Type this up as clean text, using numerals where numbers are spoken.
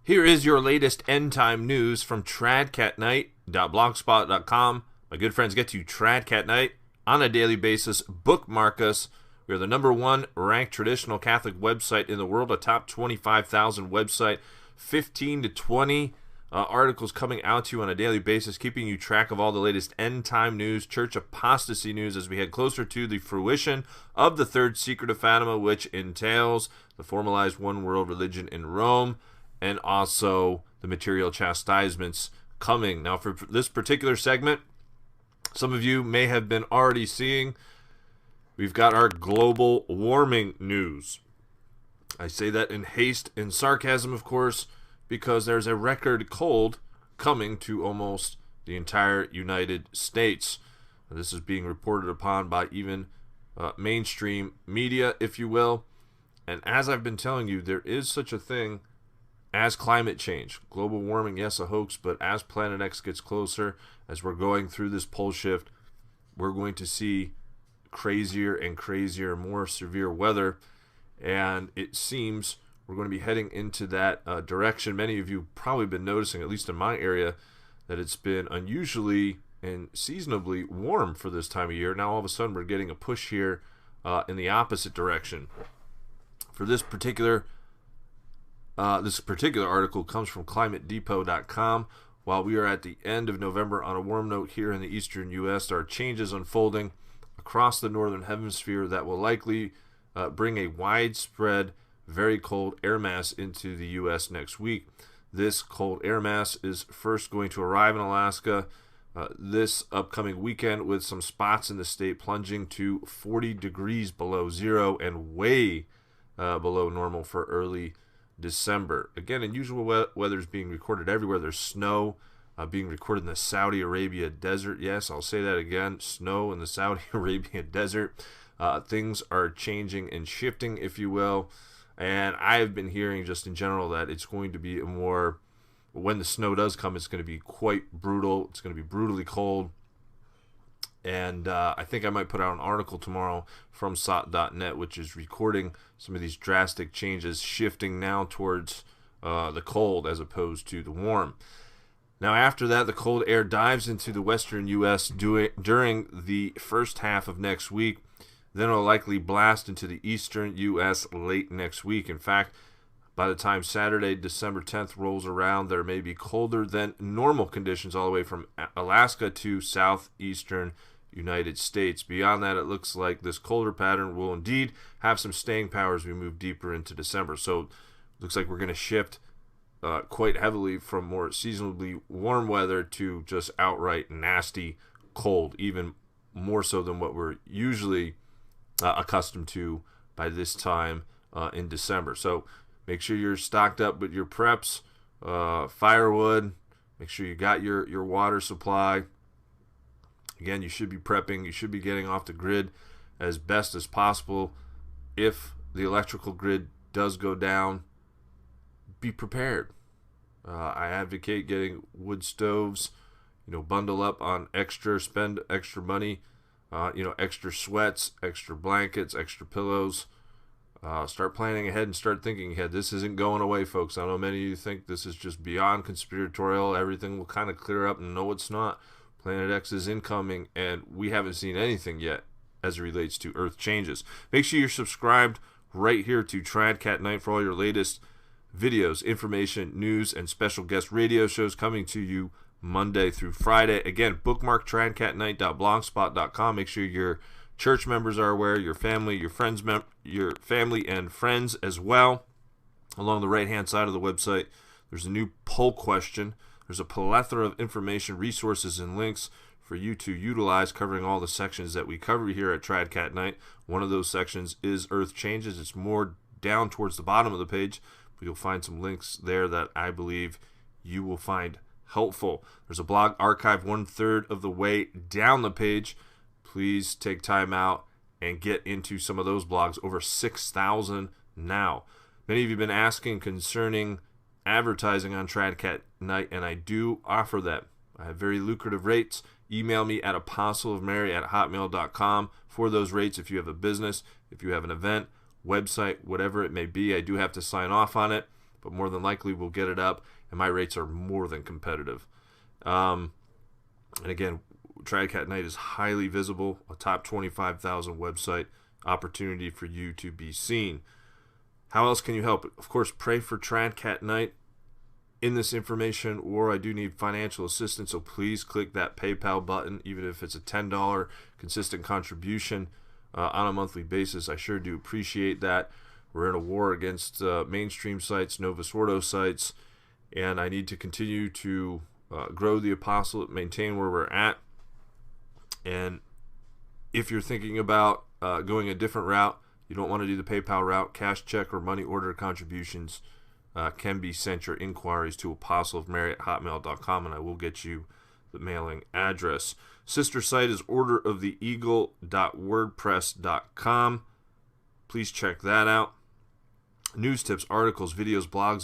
Here is your latest end time news from tradcatnight.blogspot.com. My good friends, get to Tradcat Night on a daily basis. Bookmark us. We are the #1 ranked traditional Catholic website in the world, a top 25,000 website, 15 to 20 articles coming out to you on a daily basis, keeping you track of all the latest end time news, church apostasy news as we head closer to the fruition of the third secret of Fatima, which entails the formalized one world religion in Rome, and also the material chastisements coming. Now, for this particular segment, some of you may have been already seeing, we've got our global warming news. I say that in haste and sarcasm, of course, because there's a record cold coming to almost the entire United States. This is being reported upon by even mainstream media, if you will. And as I've been telling you, there is such a thing as climate change. Global warming, yes, a hoax, but as Planet X gets closer, as we're going through this pole shift, we're going to see crazier and crazier, more severe weather, and it seems we're going to be heading into that direction. Many of you have probably been noticing, at least in my area, that it's been unusually and seasonably warm for this time of year. Now all of a sudden we're getting a push here in the opposite direction. For this particular article comes from climatedepot.com. While we are at the end of November on a warm note here in the eastern U.S., there are changes unfolding across the northern hemisphere that will likely bring a widespread, very cold air mass into the U.S. next week. This cold air mass is first going to arrive in Alaska this upcoming weekend, with some spots in the state plunging to 40 degrees below zero and way below normal for early December. Again, unusual weather is being recorded everywhere. There's snow being recorded in the Saudi Arabia desert. Yes, I'll say that again. Snow in the Saudi Arabia desert. Things are changing and shifting, if you will. And I have been hearing just in general that it's going to be when the snow does come, it's going to be quite brutal. It's going to be brutally cold. And I think I might put out an article tomorrow from sot.net, which is recording some of these drastic changes, shifting now towards the cold as opposed to the warm. Now, after that, the cold air dives into the western U.S. during the first half of next week. Then it'll likely blast into the eastern U.S. late next week. In fact, by the time Saturday, December 10th rolls around, there may be colder than normal conditions all the way from Alaska to southeastern United States. Beyond that, it looks like this colder pattern will indeed have some staying power as we move deeper into December. So it looks like we're going to shift quite heavily from more seasonably warm weather to just outright nasty cold, even more so than what we're usually accustomed to by this time in December. So make sure you're stocked up with your preps, firewood. Make sure you got your water supply. Again, you should be prepping. You should be getting off the grid as best as possible. If the electrical grid does go down, be prepared. I advocate getting wood stoves. Bundle up on spend extra money. Extra sweats, extra blankets, extra pillows. Start planning ahead and start thinking ahead. This isn't going away, folks. I know many of you think this is just beyond conspiratorial. Everything will kind of clear up, and no, it's not. Planet X is incoming, and we haven't seen anything yet as it relates to Earth changes. Make sure you're subscribed right here to Tradcat Night for all your latest videos, information, news, and special guest radio shows coming to you Monday through Friday. Again, bookmark tradcatnight.blogspot.com. Make sure your church members are aware, your family, your family and friends as well. Along the right-hand side of the website, there's a new poll question. There's a plethora of information, resources, and links for you to utilize, covering all the sections that we cover here at Tradcat Night. One of those sections is Earth Changes. It's more down towards the bottom of the page, but you'll find some links there that I believe you will find helpful. There's a blog archive 1/3 of the way down the page. Please take time out and get into some of those blogs. Over 6,000 now. Many of you have been asking concerning advertising on Tradcat Night, and I do offer that. I have very lucrative rates. Email me at apostleofmary@hotmail.com for those rates. If you have a business, if you have an event, website, whatever it may be, I do have to sign off on it. but more than likely we'll get it up, and my rates are more than competitive. And again, Tradcat Night is highly visible, a top 25,000 website, opportunity for you to be seen. How else can you help? Of course, pray for Tradcat Night in this information, or I do need financial assistance, so please click that PayPal button, even if it's a $10 consistent contribution on a monthly basis. I sure do appreciate that. We're in a war against mainstream sites, Novus Ordo sites, and I need to continue to grow the apostolate, maintain where we're at. And if you're thinking about going a different route, you don't want to do the PayPal route, cash check or money order contributions can be sent. Your inquiries to apostleofmary@hotmail.com, and I will get you the mailing address. Sister site is orderoftheeagle.wordpress.com. Please check that out. News tips, articles, videos, blogs,